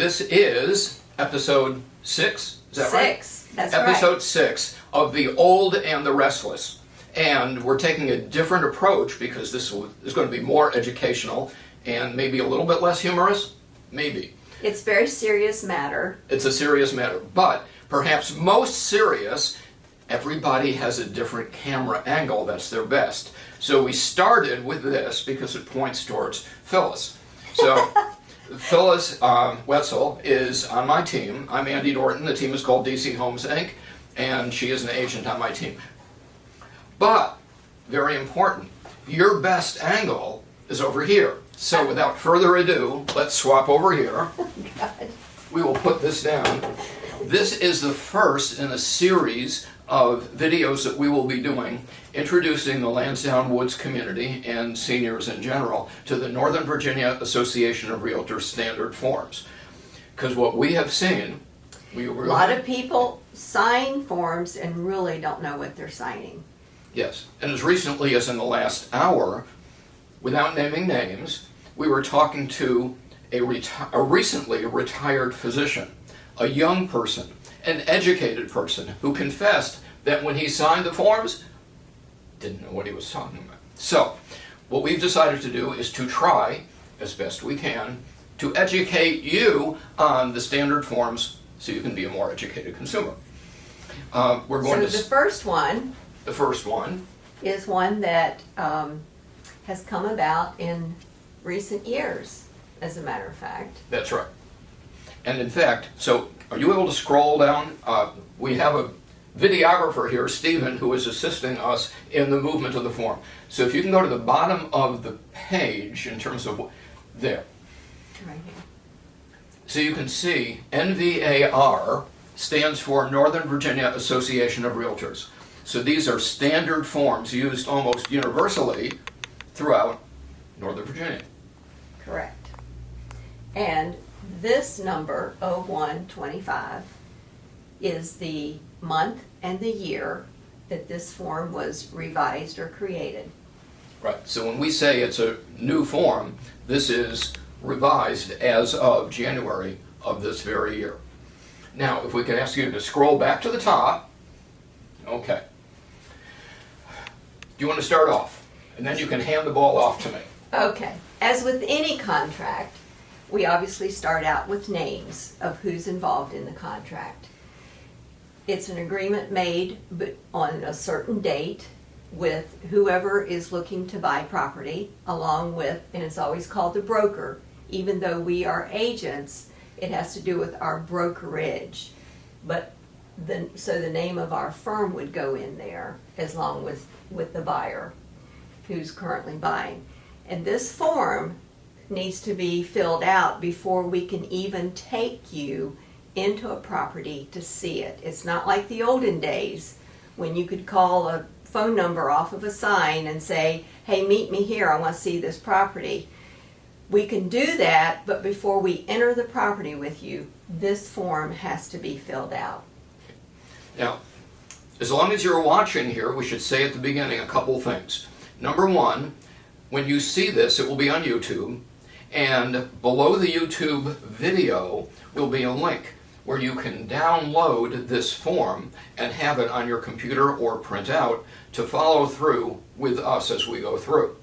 This is episode 6, is that right? 6, that's Episode 6 of The Old and the Restless. And we're taking a different approach because this is going to be more educational and maybe a little bit less humorous. Maybe. It's a very serious matter. It's a serious matter. But perhaps most serious, everybody has a different camera angle that's their best. So we started with this because it points towards Phyllis. So Phyllis Whetzel is on my team. I'm Andy Norton. The team is called DC Homes Inc. And she is an agent on my team. But, very important, your best angle is over here. So without further ado, let's swap over here. Oh, God. We will put this down. This is the first in a series of videos that we will be doing introducing the Lansdowne Woods community and seniors in general to the Northern Virginia Association of Realtors standard forms. Because what we have seen, A lot of people sign forms and really don't know what they're signing. yes, and as recently as in the last hour, without naming names, we were talking to a recently retired physician, a young person, an educated person who confessed that when he signed the forms, didn't know what he was talking about. So, what we've decided to do is to try, as best we can, to educate you on the standard forms so you can be a more educated consumer. We're going So the first one is one that has come about in recent years, as a matter of fact. That's right. And in fact, so are you able to scroll down? We have a videographer here, Stephen, who is assisting us in the movement of the form. So if you can go to the bottom of the page in terms of there. Right here. So you can see NVAR stands for Northern Virginia Association of Realtors. So these are standard forms used almost universally throughout Northern Virginia. Correct. And this number, 0125, is the month and the year that this form was revised or created. Right. So when we say it's a new form, this is revised as of January of this very year. Now, if we could ask you to scroll back to the top. Okay. Do you want to start off? And then you can hand the ball off to me. Okay. As with any contract, we obviously start out with names of who's involved in the contract. It's an agreement made on a certain date with whoever is looking to buy property, along with, and it's always called the broker. Even though we are agents, it has to do with our brokerage. But so the name of our firm would go in there, as long with the buyer who's currently buying. And this form needs to be filled out before we can even take you into a property to see it. It's not like the olden days when you could call a phone number off of a sign and say, hey, meet me here, I want to see this property. We can do that, but before we enter the property with you, this form has to be filled out. Now, as long as you're watching here, we should say at the beginning a couple things. Number one, when you see this, it will be on YouTube, and below the YouTube video will be a link where you can download this form and have it on your computer or print out to follow through with us as we go through.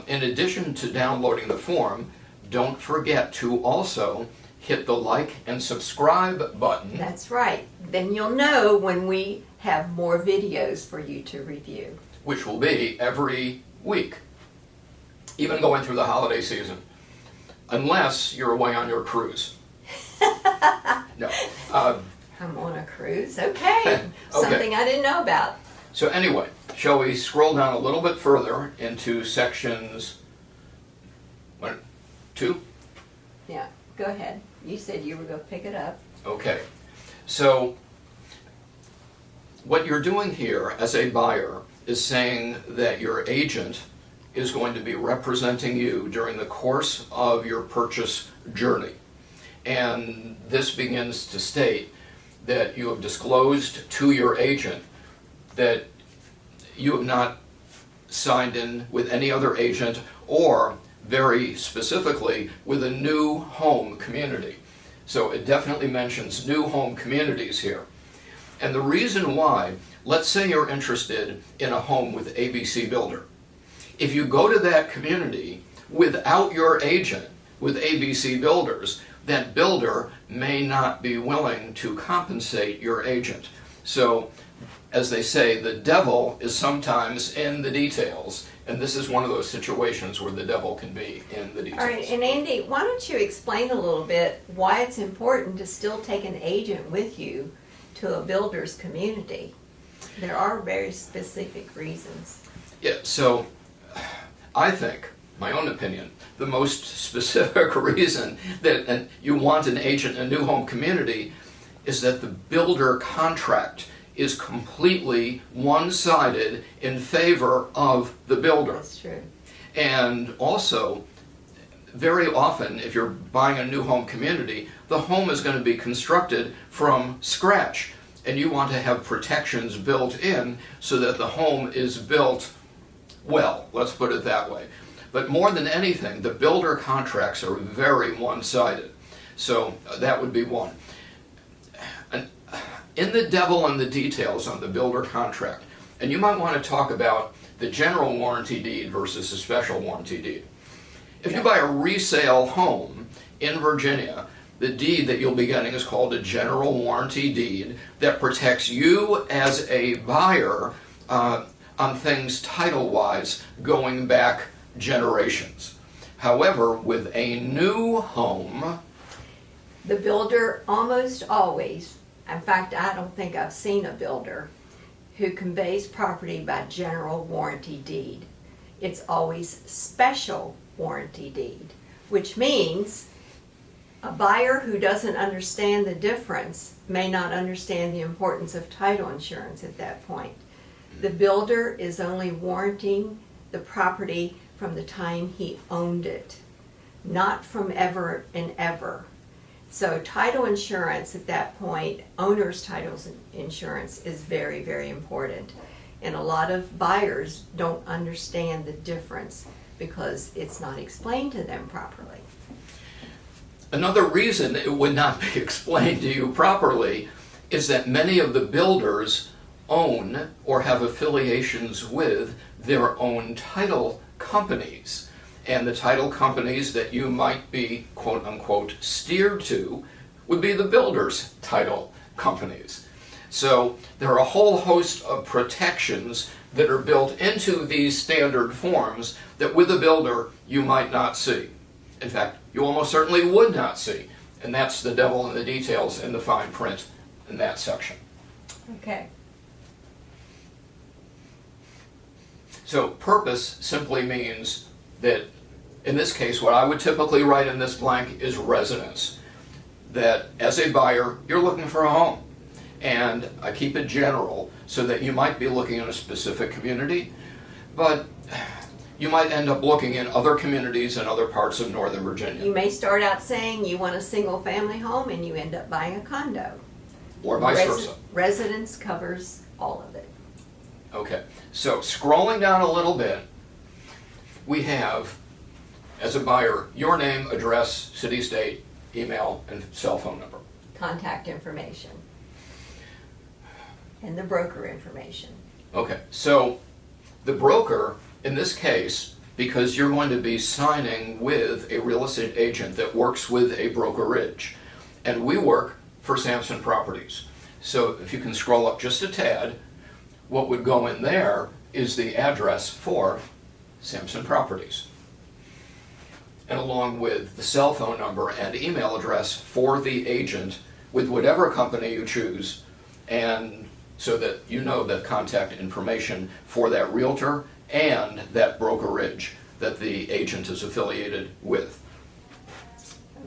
In addition to downloading the form, don't forget to also hit the like and subscribe button. That's right. Then you'll know when we have more videos for you to review. Which will be every week, even going through the holiday season, unless you're away on your cruise. No. I'm on a cruise. Okay. Something I didn't know about. So anyway, shall we scroll down a little bit further into sections 1, 2? Yeah, go ahead. You said you were going to pick it up. Okay. So what you're doing here as a buyer is saying that your agent is going to be representing you during the course of your purchase journey. And this begins to state that you have disclosed to your agent that you have not signed in with any other agent or very specifically with a new home community. So it definitely mentions new home communities here. And the reason why, let's say you're interested in a home with ABC Builder. If you go to that community without your agent, with ABC Builders, that builder may not be willing to compensate your agent. So, as they say, the devil is sometimes in the details, and this is one of those situations where the devil can be in the details. All right, and Andy, why don't you explain a little bit why it's important to still take an agent with you to a builder's community? There are very specific reasons. Yeah, so I think, my own opinion, the most specific reason that you want an agent in a new home community is that the builder contract is completely one-sided in favor of the builder. That's true. And also, very often, if you're buying a new home community, the home is going to be constructed from scratch. And you want to have protections built in so that the home is built well, let's put it that way. But more than anything, the builder contracts are very one-sided. So that would be one. And in the devil and the details on the builder contract, and you might want to talk about the general warranty deed versus the special warranty deed. If you buy a resale home in Virginia, the deed that you'll be getting is called a general warranty deed that protects you as a buyer on things title-wise going back generations. However, with a new home, The builder almost always, in fact, I don't think I've seen a builder who conveys property by general warranty deed. It's always special warranty deed, which means a buyer who doesn't understand the difference may not understand the importance of title insurance at that point. The builder is only warranting the property from the time he owned it, not from ever and ever. So title insurance at that point, owner's title insurance, is very, very important. And a lot of buyers don't understand the difference because it's not explained to them properly. another reason it would not be explained to you properly is that many of the builders own or have affiliations with their own title companies. And the title companies that you might be, quote unquote, steered to would be the builders' title companies. So there are a whole host of protections that are built into these standard forms that with a builder you might not see. In fact, you almost certainly would not see. And that's the devil in the details in the fine print in that section. Okay. So purpose simply means that, in this case, what I would typically write in this blank is residence. That as a buyer, you're looking for a home. And I keep it general so that you might be looking in a specific community, but you might end up looking in other communities in other parts of Northern Virginia. You may start out saying you want a single family home and you end up buying a condo. Or vice versa. Residence covers all of it. Okay, so scrolling down a little bit, we have, as a buyer, your name, address, city, state, email, and cell phone number. Contact information. And the broker information. Okay, so the broker, in this case, because you're going to be signing with a real estate agent that works with a brokerage, and we work for Samson Properties. So if you can scroll up just a tad, what would go in there is the address for Samson Properties. And along with the cell phone number and email address for the agent with whatever company you choose, and so that you know the contact information for that realtor and that brokerage that the agent is affiliated with.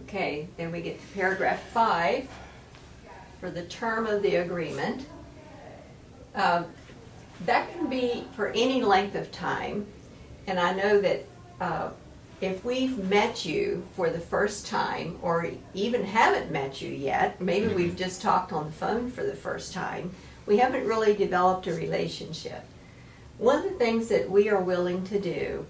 Okay, then we get to paragraph 5 for the term of the agreement. That can be for any length of time, and I know that if we've met you for the first time or even haven't met you yet, maybe we've just talked on the phone for the first time, we haven't really developed a relationship. One of the things that we are willing to do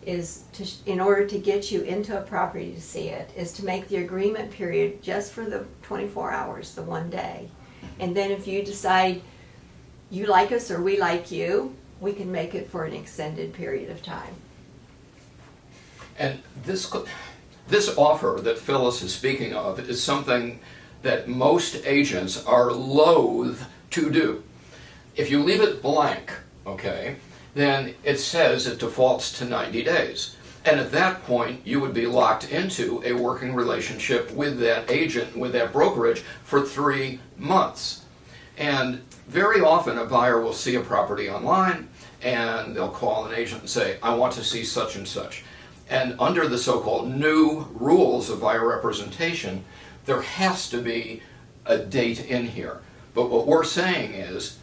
is to, in order to get you into a property to see it, is to make the agreement period just for the 24 hours, the one day. And then if you decide you like us or we like you, we can make it for an extended period of time. And this offer that Phyllis is speaking of is something that most agents are loath to do. If you leave it blank, okay, then it says it defaults to 90 days. And at that point, you would be locked into a working relationship with that agent, with that brokerage, for 3 months. And very often a buyer will see a property online and they'll call an agent and say, I want to see such and such. And under the so-called new rules of buyer representation, there has to be a date in here. But what we're saying is,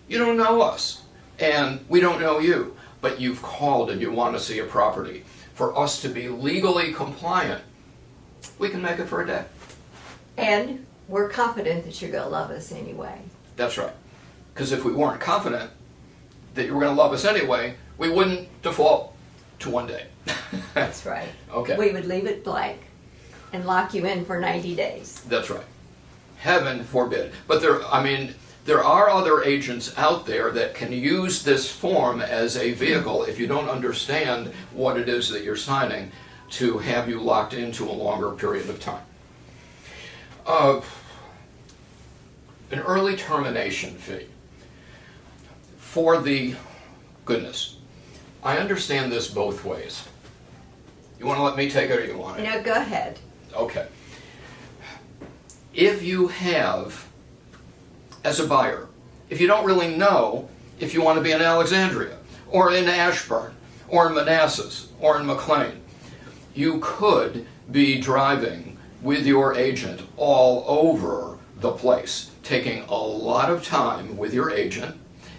you don't know us, and we don't know you, but you've called and you want to see a property. For us to be legally compliant, we can make it for a day. And we're confident that you're going to love us anyway. That's right. Because if we weren't confident that you were going to love us anyway, we wouldn't default to 1 day. That's right. Okay. We would leave it blank and lock you in for 90 days. That's right. Heaven forbid. But there are other agents out there that can use this form as a vehicle, if you don't understand what it is that you're signing, to have you locked into a longer period of time. An early termination fee. For the goodness, I understand this both ways. You want to let me take it or you want it? No, go ahead. Okay. If you have, as a buyer, if you don't really know if you want to be in Alexandria, or in Ashburn, or in Manassas, or in McLean, you could be driving with your agent all over the place, taking a lot of time with your agent,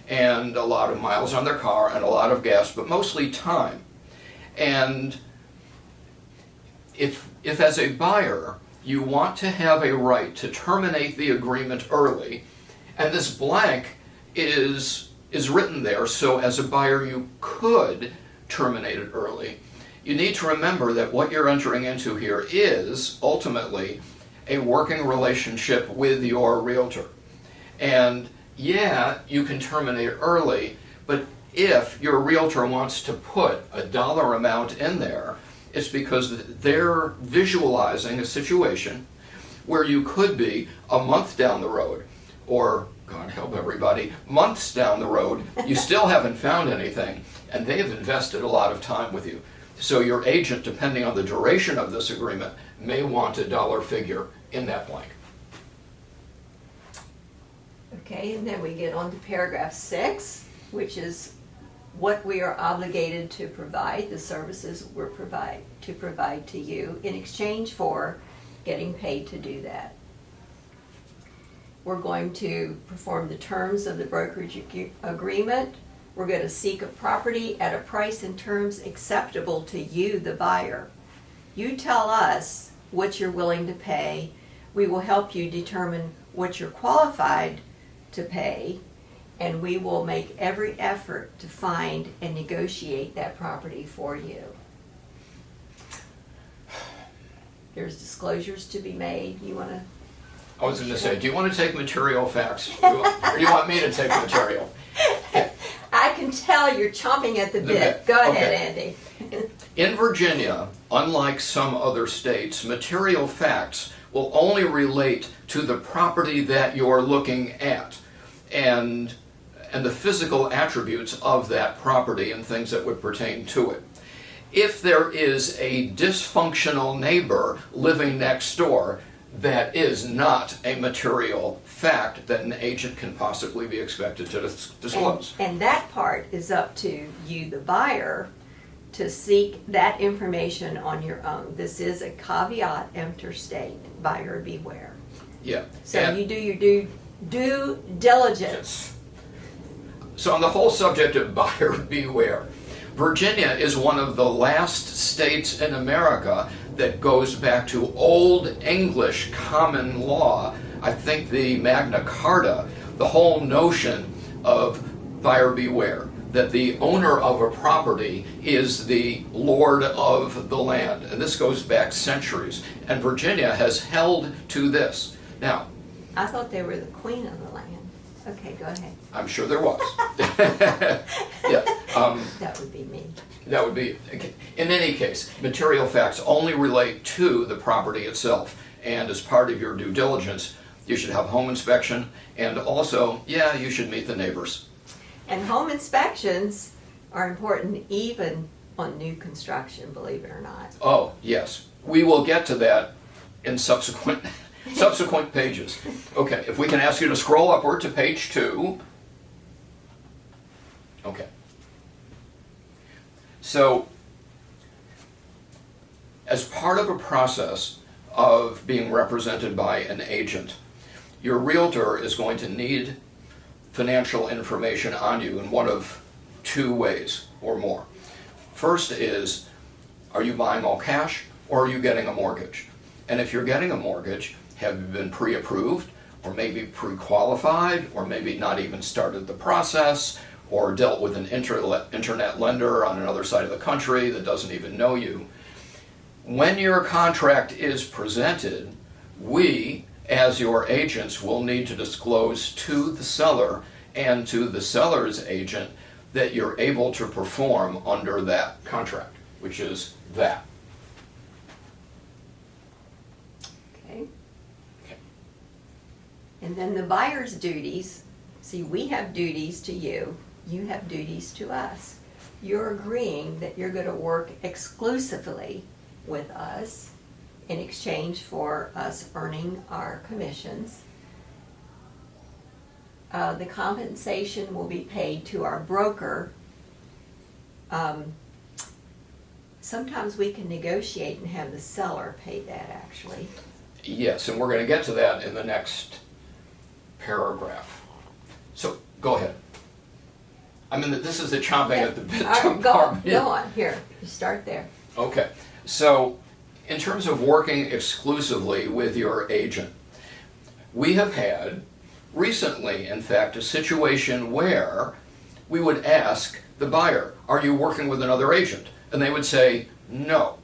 and a lot of miles on their car, and a lot of gas, but mostly time. And if as a buyer, you want to have a right to terminate the agreement early, and this blank is written there, so as a buyer you could terminate it early, you need to remember that what you're entering into here is ultimately a working relationship with your realtor. And yeah, you can terminate early, but if your realtor wants to put a dollar amount in there, it's because they're visualizing a situation where you could be a month down the road, or, God help everybody, months down the road, you still haven't found anything, and they've invested a lot of time with you. So your agent, depending on the duration of this agreement, may want a dollar figure in that blank. Okay, and then we get on to paragraph 6, which is what we are obligated to provide, the services we're to provide to you in exchange for getting paid to do that. We're going to perform the terms of the brokerage agreement. We're going to seek a property at a price and terms acceptable to you, the buyer. You tell us what you're willing to pay. We will help you determine what you're qualified to pay, and we will make every effort to find and negotiate that property for you. There's disclosures to be made. You want to? I was going to say, do you want to take material facts, or do you want me to take material? I can tell you're chomping at the bit. Go ahead, Okay. Andy. In Virginia, unlike some other states, material facts will only relate to the property that you're looking at, and the physical attributes of that property and things that would pertain to it. If there is a dysfunctional neighbor living next door, that is not a material fact that an agent can possibly be expected to disclose. And that part is up to you, the buyer, to seek that information on your own. This is a caveat emptor state, buyer beware. Yeah. So and you do your due diligence. So on the whole subject of buyer beware, Virginia is one of the last states in America that goes back to Old English common law. I think the Magna Carta, the whole notion of buyer beware. that the owner of a property is the lord of the land. And this goes back centuries. And Virginia has held to this. Now, I thought they were the queen of the land. Okay, go ahead. I'm sure there was. Yeah. That would be me. That would be, in any case, material facts only relate to the property itself. And as part of your due diligence, you should have home inspection, and also, yeah, you should meet the neighbors. And home inspections are important even on new construction, believe it or not. Oh, yes. We will get to that in subsequent pages. Okay, if we can ask you to scroll upward to page 2. Okay. So, as part of a process of being represented by an agent, your realtor is going to need financial information on you in one of 2 ways or more. First is, are you buying all cash or are you getting a mortgage? And if you're getting a mortgage, have you been pre-approved or maybe pre-qualified or maybe not even started the process or dealt with an internet lender on another side of the country that doesn't even know you? When your contract is presented, we, as your agents, will need to disclose to the seller and to the seller's agent that you're able to perform under that contract, which is that. Okay. Okay. And then the buyer's duties, see, we have duties to you, you have duties to us. You're agreeing that you're going to work exclusively with us in exchange for us earning our commissions. The compensation will be paid to our broker. Sometimes we can negotiate and have the seller pay that, actually. Yes, and we're going to get to that in the next paragraph. So, go ahead. I mean, this is the chomping at the bit. All right, go on, here, you start there. Okay, so in terms of working exclusively with your agent, we have had recently, in fact, a situation where we would ask the buyer, are you working with another agent? And they would say, no.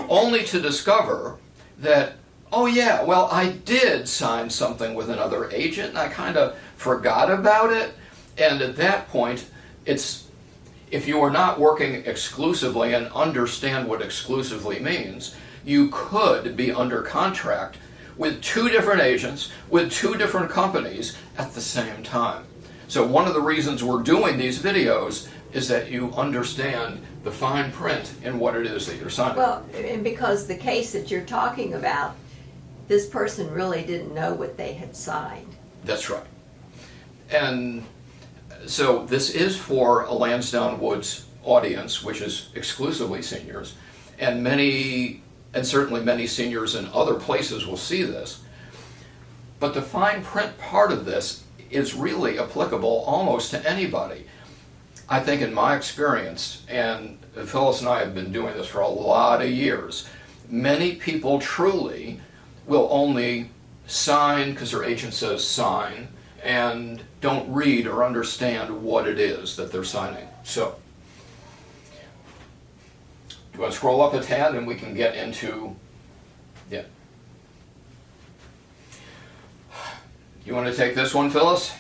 Only to discover that, oh yeah, well, I did sign something with another agent and I kind of forgot about it. And at that point, if you are not working exclusively and understand what exclusively means, you could be under contract with 2 different agents, with 2 different companies at the same time. So one of the reasons we're doing these videos is that you understand the fine print in what it is that you're signing. Well, and because the case that you're talking about, this person really didn't know what they had signed. That's right. And so this is for a Lansdowne Woods audience, which is exclusively seniors, and certainly many seniors in other places will see this. But the fine print part of this is really applicable almost to anybody. I think in my experience, and Phyllis and I have been doing this for a lot of years, many people truly will only sign because their agent says sign and don't read or understand what it is that they're signing. So, do you want to scroll up a tad and we can get into, yeah. You want to take this one, Phyllis?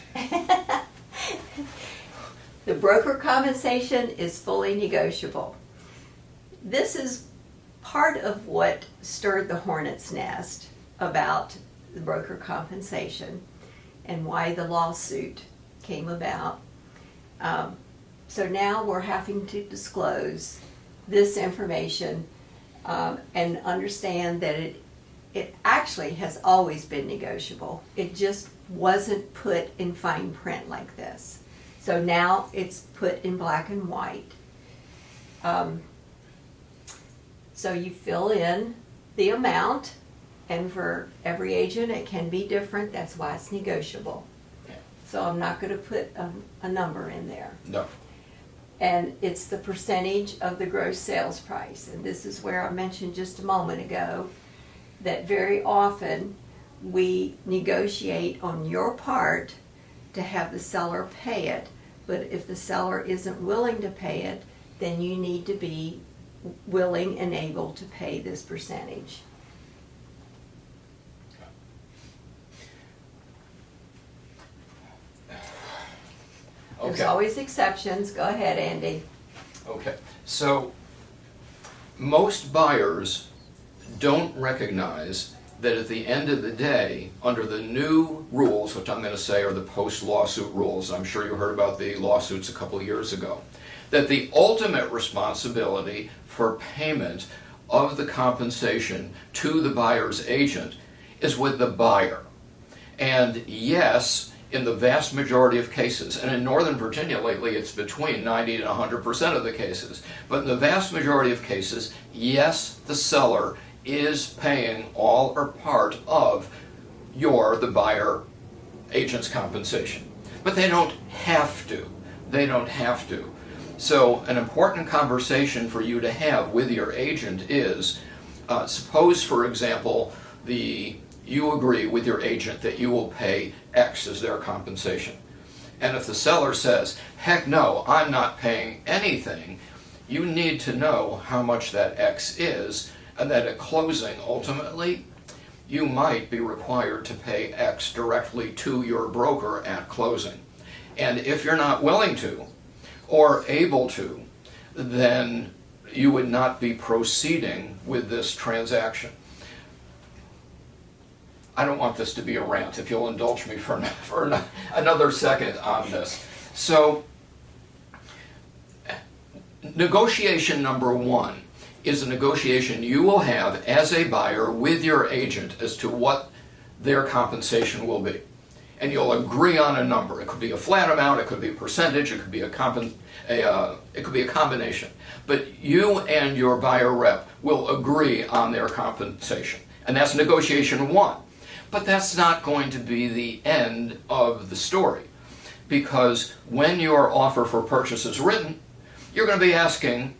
The broker compensation is fully negotiable. This is part of what stirred the hornet's nest about the broker compensation and why the lawsuit came about. So now we're having to disclose this information and understand that it actually has always been negotiable. It just wasn't put in fine print like this. So now it's put in black and white. So you fill in the amount, and for every agent it can be different. That's why it's negotiable. So I'm not going to put a number in there. No. And it's the percentage of the gross sales price. And this is where I mentioned just a moment ago that very often we negotiate on your part to have the seller pay it, but if the seller isn't willing to pay it, then you need to be willing and able to pay this percentage. There's Okay. always exceptions. Go ahead, Andy. Okay, so most buyers don't recognize that at the end of the day, under the new rules, which I'm going to say are the post-lawsuit rules, I'm sure you heard about the lawsuits a couple of years ago, that the ultimate responsibility for payment of the compensation to the buyer's agent is with the buyer. And yes, in the vast majority of cases, and in Northern Virginia lately it's between 90 and 100% of the cases, but in the vast majority of cases, yes, the seller is paying all or part of the buyer agent's compensation. But they don't have to. They don't have to. So an important conversation for you to have with your agent is, suppose for example, you agree with your agent that you will pay X as their compensation. And if the seller says, heck no, I'm not paying anything, you need to know how much that X is, and that at closing, ultimately, you might be required to pay X directly to your broker at closing. And if you're not willing to, or able to, then you would not be proceeding with this transaction. I don't want this to be a rant, if you'll indulge me for another second on this. So, negotiation number one is a negotiation you will have as a buyer with your agent as to what their compensation will be. And you'll agree on a number. It could be a flat amount, it could be a percentage, it could be a combination. But you and your buyer rep will agree on their compensation. And that's negotiation one. But that's not going to be the end of the story. Because when your offer for purchase is written, you're going to be asking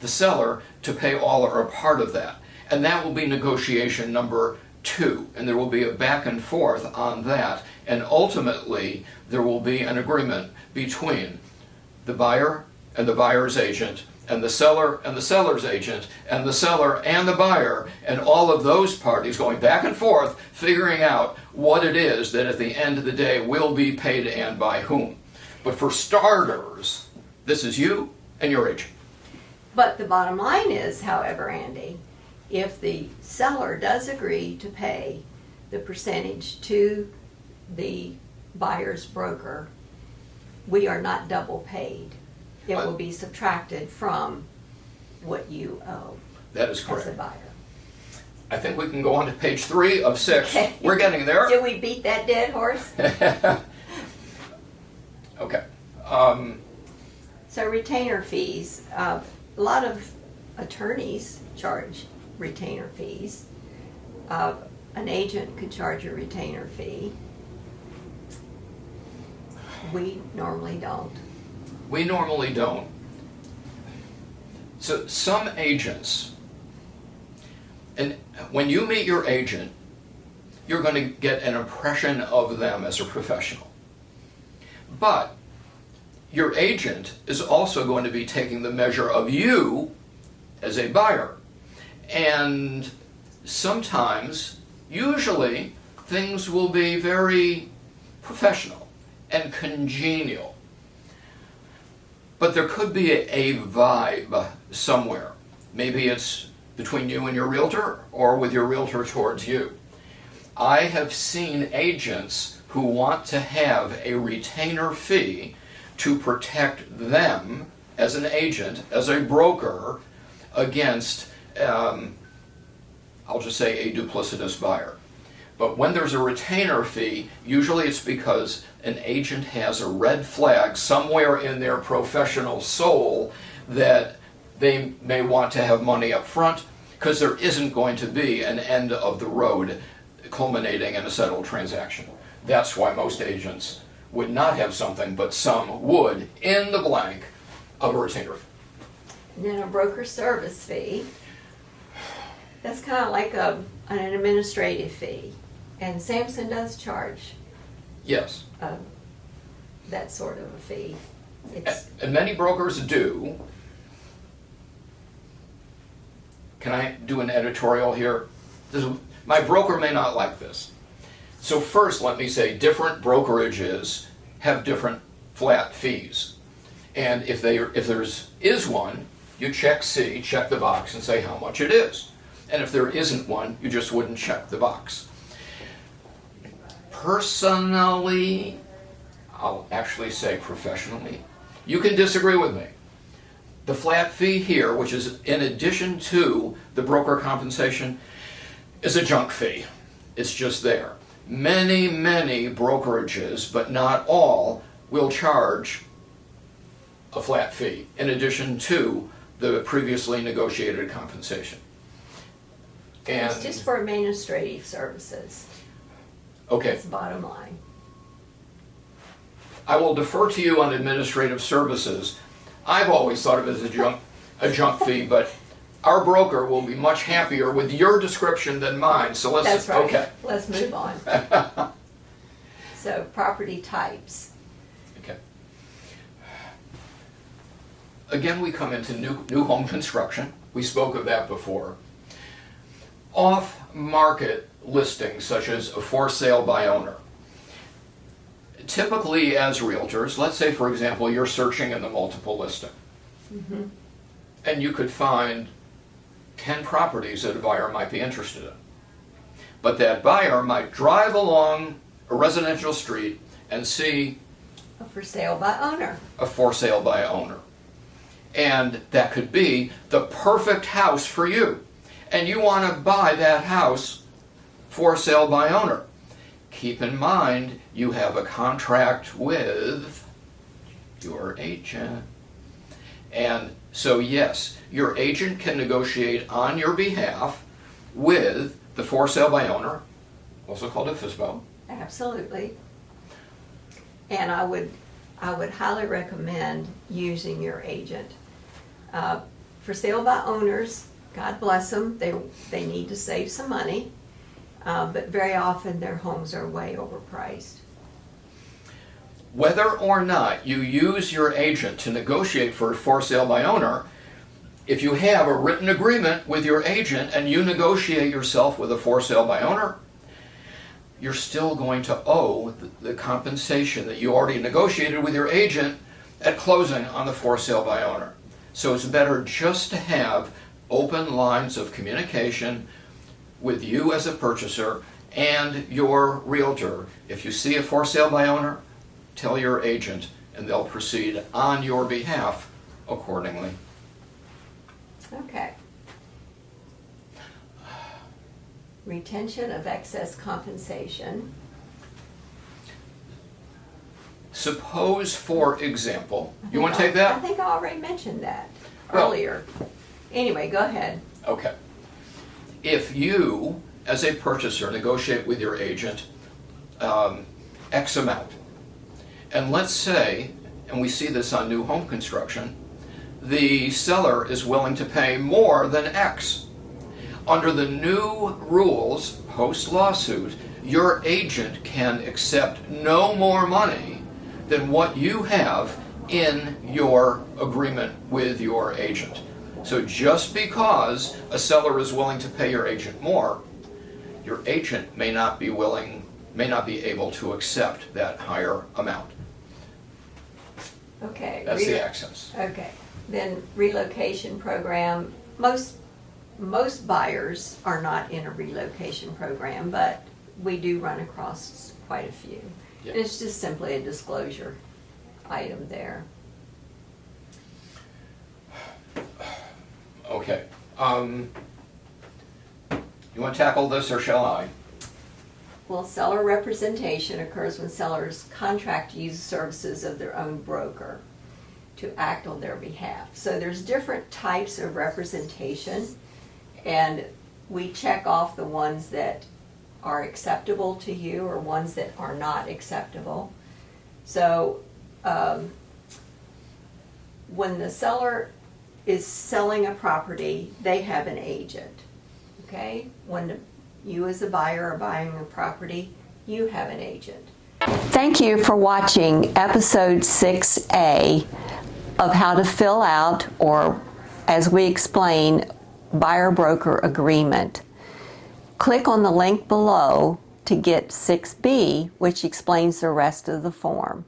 the seller to pay all or a part of that. And that will be negotiation number two. And there will be a back and forth on that. And ultimately, there will be an agreement between the buyer and the buyer's agent, and the seller and the seller's agent, and the seller and the buyer, and all of those parties going back and forth, figuring out what it is that at the end of the day will be paid and by whom. But for starters, this is you and your agent. But the bottom line is, however, Andy, if the seller does agree to pay the percentage to the buyer's broker, we are not double paid. It will be subtracted from what you owe. That is correct. As a buyer. I think we can go on to page 3 of 6. Okay. We're getting there. Did we beat that dead horse? Okay. So retainer fees, a lot of attorneys charge retainer fees. An agent could charge a retainer fee. We normally don't. We normally don't. So some agents, and when you meet your agent, you're going to get an impression of them as a professional. But your agent is also going to be taking the measure of you as a buyer. And sometimes, usually, things will be very professional and congenial. But there could be a vibe somewhere. Maybe it's between you and your realtor, or with your realtor towards you. I have seen agents who want to have a retainer fee to protect them as an agent, as a broker, against, I'll just say, a duplicitous buyer. But when there's a retainer fee, usually it's because an agent has a red flag somewhere in their professional soul that they may want to have money up front, because there isn't going to be an end of the road culminating in a settled transaction. That's why most agents would not have something, but some would, in the blank of a retainer fee. And then a broker service fee. That's kind of like an administrative fee. And Samson does charge Yes. that sort of a fee. It's, And many brokers do. Can I do an editorial here? My broker may not like this. So first, let me say, different brokerages have different flat fees. And if there's one, you check the box and say how much it is. And if there isn't one, you just wouldn't check the box. Personally, I'll actually say professionally, you can disagree with me. The flat fee here, which is in addition to the broker compensation, is a junk fee. It's just there. Many brokerages, but not all, will charge a flat fee in addition to the previously negotiated compensation. And it's just for administrative services. okay, That's the bottom line. I will defer to you on administrative services. I've always thought of it as a junk fee, but our broker will be much happier with your description than mine. So let's That's right. okay. Let's move on. So property types. Okay. Again, we come into new home construction. We spoke of that before. Off-market listings, such as a for sale by owner. Typically, as realtors, let's say, for example, you're searching in the multiple listing, and you could find 10 properties that a buyer might be interested in. But that buyer might drive along a residential street and see A for sale by owner. a for sale by owner. And that could be the perfect house for you. And you want to buy that house for sale by owner. Keep in mind, you have a contract with your agent. And so yes, your agent can negotiate on your behalf with the for sale by owner, also called a FSBO. Absolutely. And I would highly recommend using your agent. For sale by owners, God bless them, they need to save some money, but very often their homes are way overpriced. Whether or not you use your agent to negotiate for sale by owner, if you have a written agreement with your agent and you negotiate yourself with a for sale by owner, you're still going to owe the compensation that you already negotiated with your agent at closing on the for sale by owner. So it's better just to have open lines of communication with you as a purchaser and your realtor. If you see a for sale by owner, tell your agent and they'll proceed on your behalf accordingly. Okay. Retention of excess compensation. Suppose, for example, you want to take that? I think I already mentioned that Well- earlier. Anyway, go ahead. Okay. If you, as a purchaser, negotiate with your agent X amount, and let's say, and we see this on new home construction, the seller is willing to pay more than X. Under the new rules, post-lawsuit, your agent can accept no more money than what you have in your agreement with your agent. So just because a seller is willing to pay your agent more, your agent may not be able to accept that higher amount. Okay. That's the access. Okay. Then relocation program. Most buyers are not in a relocation program, but we do run across quite a few. Yeah. And it's just simply a disclosure item there. Okay. You want to tackle this or shall I? Well, seller representation occurs when sellers contract to use the services of their own broker to act on their behalf. So there's different types of representation, and we check off the ones that are acceptable to you or ones that are not acceptable. So when the seller is selling a property, they have an agent, okay? When you as a buyer are buying a property, you have an agent. Thank you for watching episode 6A of how to fill out, or as we explain, buyer-broker agreement. Click on the link below to get 6B, which explains the rest of the form.